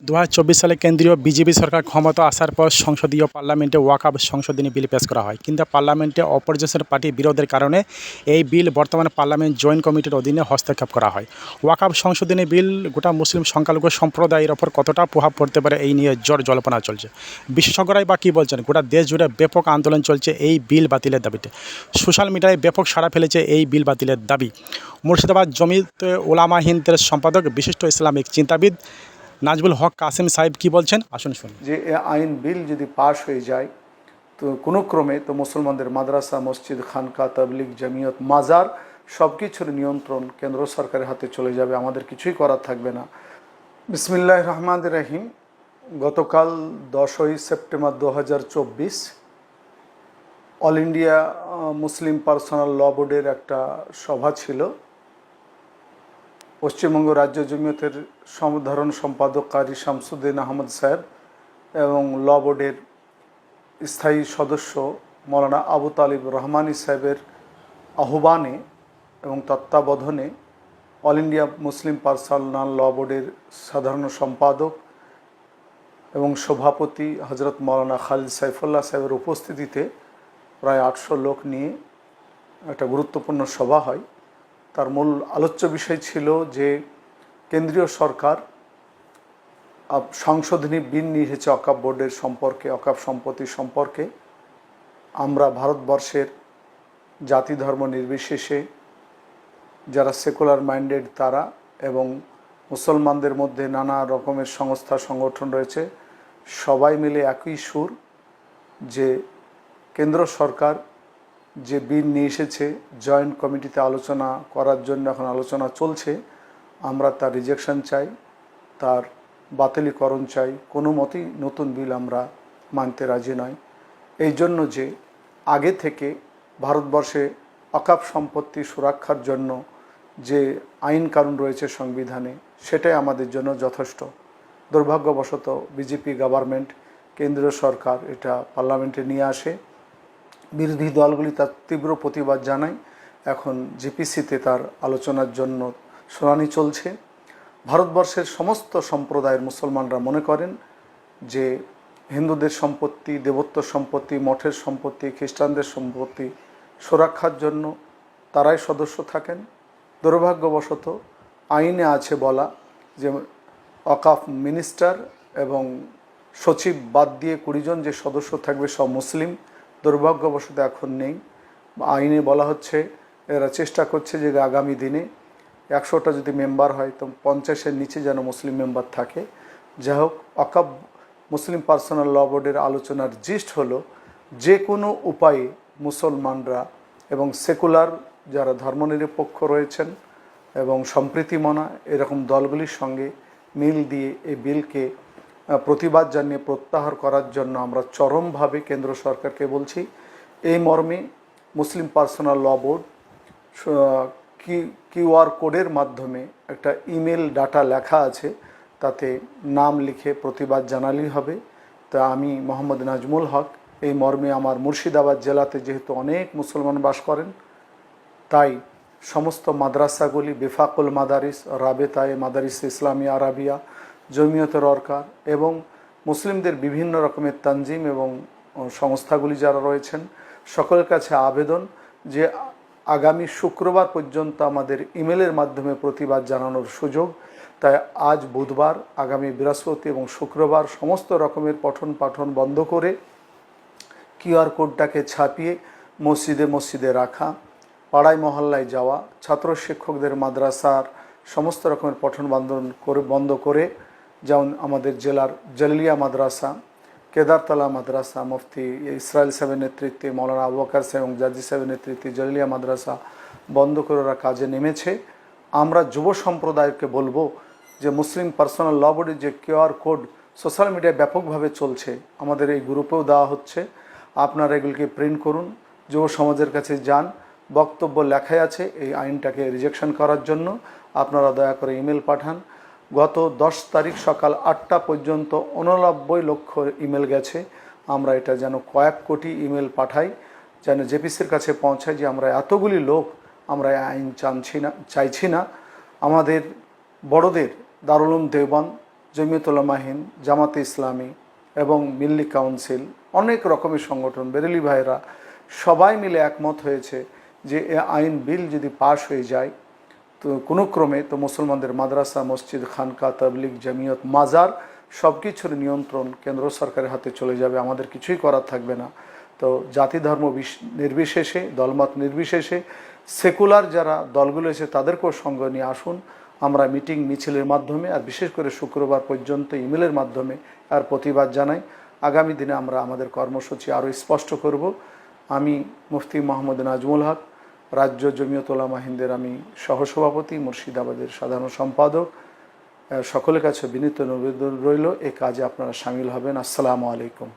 2024 সালে কেন্দ্রীয় বিজেপি সরকার ক্ষমতা আসার পর সংসদীয় পার্লামেন্টে ওয়াকফ সংশোধনী বিল পেশ করা হয়, কিন্তু পার্লামেন্টে অপোজিশন পার্টির বিরোধের কারণে এই বিল বর্তমানে পার্লামেন্ট জয়েন্ট কমিটির অধীনে হস্তক্ষেপ করা হয়। ওয়াকফ সংশোধনী বিল গোটা মুসলিম সংখ্যালঘু সম্প্রদায়ের ওপর কতটা প্রভাব পড়তে পারে এই নিয়ে জোর জল্পনা চলছে। বিশেষজ্ঞরাই বা কী বলছেন? গোটা দেশ জুড়ে ব্যাপক আন্দোলন চলছে এই বিল বাতিলের দাবিতে। সোশ্যাল মিডিয়ায় ব্যাপক সাড়া ফেলেছে এই বিল বাতিলের দাবি। মুর্শিদাবাদ জমিয়তে উলামা হিন্দের সম্পাদক বিশিষ্ট ইসলামিক চিন্তাবিদ নাজবুল হক কাসেম সাহেব কি বলছেন, আসুন শুনুন। যে আইন বিল যদি পাশ হয়ে যায় তো কোনো ক্রমে তো মুসলমানদের মাদ্রাসা, মসজিদ, খানকা, তাবলিগ, জমিয়ত, মাজার সব কিছুর নিয়ন্ত্রণ কেন্দ্র সরকারের হাতে চলে যাবে, আমাদের কিছুই করার থাকবে না। বিসমিল্লাহির রহমানির রহিম। গতকাল 10ই September 2024 all India Muslim personal law বোর্ডের একটা সভা ছিল। পশ্চিমবঙ্গ রাজ্য জমিয়তের সাধারণ সম্পাদক কারি শামসুদ্দিন আহমদ সাহেব এবং ল বোর্ডের স্থায়ী সদস্য মৌলানা আবু তালিব রহমানী সাহেবের আহ্বানে এবং তত্ত্বাবধানে all India Muslim personal law বোর্ডের সাধারণ সম্পাদক এবং সভাপতি হজরত মৌলানা খালিদ সাইফুল্লাহ সাহেবের উপস্থিতিতে প্রায় 800 লোক নিয়ে একটা গুরুত্বপূর্ণ সভা হয়। তার মূল আলোচ্য বিষয় ছিল যে কেন্দ্রীয় সরকার সংশোধনী বিল নিয়ে এসেছে ওয়াকফ বোর্ডের সম্পর্কে, ওয়াকফ সম্পত্তি সম্পর্কে। আমরা ভারতবর্ষের জাতি ধর্ম নির্বিশেষে যারা সেকুলার মাইন্ডেড তারা এবং মুসলমানদের মধ্যে নানা রকমের সংস্থা সংগঠন রয়েছে, সবাই মিলে একই সুর যে কেন্দ্র সরকার যে বিল নিয়ে এসেছে জয়েন্ট কমিটিতে আলোচনা করার জন্য এখন আলোচনা চলছে, আমরা তার রিজেকশন চাই, তার বাতিলীকরণ চাই। কোনো মতেই নতুন বিল আমরা মানতে রাজি নয়। এই জন্য যে আগে থেকে ভারতবর্ষে ওয়াকফ সম্পত্তি সুরক্ষার জন্য যে আইন কানুন রয়েছে সংবিধানে, সেটাই আমাদের জন্য যথেষ্ট। দুর্ভাগ্যবশত বিজেপি গভর্নমেন্ট, কেন্দ্রীয় সরকার এটা পার্লামেন্টে নিয়ে আসে, বিরোধী দলগুলি তার তীব্র প্রতিবাদ জানায়। এখন জিপিসিতে তার আলোচনার জন্য শুনানি চলছে। ভারতবর্ষের সমস্ত সম্প্রদায়ের মুসলমানরা মনে করেন যে হিন্দুদের সম্পত্তি, দেবত্ব সম্পত্তি, মঠের সম্পত্তি, খ্রিস্টানদের সম্পত্তি সুরক্ষার জন্য তারাই সদস্য থাকেন। দুর্ভাগ্যবশত আইনে আছে বলা যে ওয়াকফ মিনিস্টার এবং সচিব বাদ দিয়ে 20 জন যে সদস্য থাকবে সব মুসলিম। দুর্ভাগ্যবশত এখন নেই। আইনে বলা হচ্ছে, এরা চেষ্টা করছে যে আগামী দিনে 100টা যদি মেম্বার হয় তো 50-এর নিচে যেন মুসলিম মেম্বার থাকে। যাই হোক, ওয়াকফ মুসলিম পার্সোনাল ল বোর্ডের আলোচনার জিস্ট হলো যে কোনো উপায়ে মুসলমানরা এবং সেকুলার যারা ধর্মনিরপেক্ষ রয়েছেন এবং সম্প্রীতিমনা এরকম দলগুলির সঙ্গে মিল দিয়ে এই বিলকে প্রতিবাদ জানিয়ে প্রত্যাহার করার জন্য আমরা চরমভাবে কেন্দ্র সরকারকে বলছি। এই মর্মে মুসলিম পার্সোনাল ল বোর্ড কিউআর কোডের মাধ্যমে একটা ইমেল ডাটা লেখা আছে, তাতে নাম লিখে প্রতিবাদ জানালেই হবে। তা আমি মোহাম্মদ নাজমুল হক এই মর্মে আমার মুর্শিদাবাদ জেলাতে যেহেতু অনেক মুসলমান বাস করেন, তাই সমস্ত মাদ্রাসাগুলি, বেফাকুল মাদারিস, রাবেতায়ে মাদারিস ইসলামিয়া আরাবিয়া, জমিয়তের অরকার এবং মুসলিমদের বিভিন্ন রকমের তানজিম এবং সংস্থাগুলি যারা রয়েছেন, সকলের কাছে আবেদন যে আগামী শুক্রবার পর্যন্ত আমাদের ইমেলের মাধ্যমে প্রতিবাদ জানানোর সুযোগ। তাই আজ বুধবার, আগামী বৃহস্পতি এবং শুক্রবার সমস্ত রকমের পঠন পাঠন বন্ধ করে কিউআর কোডটাকে ছাপিয়ে মসজিদে মসজিদে রাখা, পাড়ায় মহল্লায় যাওয়া, ছাত্র শিক্ষকদের মাদ্রাসার সমস্ত রকমের পঠন বন্ধ করে, যেমন আমাদের জেলার জলিলিয়া মাদ্রাসা, কেদারতলা মাদ্রাসা, মুফতি ইসরাইল সাহেবের নেতৃত্বে, মৌলানা আবু বকর সাহেব এবং জাজি সাহেবের নেতৃত্বে জলিলিয়া মাদ্রাসা বন্ধ করে ওরা কাজে নেমেছে। আমরা যুব সম্প্রদায়কে বলবো যে মুসলিম পার্সোনাল ল বোর্ডের যে কিউআর কোড সোশ্যাল মিডিয়ায় ব্যাপকভাবে চলছে, আমাদের এই গ্রুপেও দেওয়া হচ্ছে, আপনারা এগুলিকে প্রিন্ট করুন, যুব সমাজের কাছে যান, বক্তব্য লেখাই আছে এই আইনটাকে রিজেকশন করার জন্য। আপনারা দয়া করে ইমেল পাঠান। গত 10 তারিখ সকাল 8টা পর্যন্ত 89 লক্ষ ইমেল গেছে। আমরা এটা যেন কয়েক কোটি ইমেল পাঠাই, যেন জেপিসির কাছে পৌঁছায় যে আমরা এতগুলি লোক আমরা আইন চাইছি না। আমাদের বড়দের দারুল উলুম দেওবন্দ, জমিয়তুল উলামা হিন্দ, জামাতে ইসলামী এবং মিল্লি কাউন্সিল, অনেক রকমের সংগঠন, বেরেলি ভাইরা সবাই মিলে একমত হয়েছে যে এ আইন বিল যদি পাশ হয়ে যায় তো কোনো ক্রমে তো মুসলমানদের মাদ্রাসা, মসজিদ, খানকা, তাবলিগ, জামিয়ত, মাজার সব কিছুর নিয়ন্ত্রণ কেন্দ্র সরকারের হাতে চলে যাবে। আমাদের কিছুই করার থাকবে না। তো জাতি ধর্ম নির্বিশেষে, দলমত নির্বিশেষে সেকুলার যারা দলগুলো এসে তাদেরকেও সঙ্গে নিয়ে আসুন। আমরা মিটিং মিছিলের মাধ্যমে আর বিশেষ করে শুক্রবার পর্যন্ত ইমেলের মাধ্যমে আর প্রতিবাদ জানাই। আগামী দিনে আমরা আমাদের কর্মসূচি আরও স্পষ্ট করব। আমি মুফতি মোহাম্মদ নাজমুল হক, রাজ্য জমিয়ত উলামা হিন্দের আমি সহসভাপতি, মুর্শিদাবাদের সাধারণ সম্পাদক। সকলের কাছে বিনীত নিবেদন রইল এই কাজে আপনারা সামিল হবেন। আসসালামু আলাইকুম।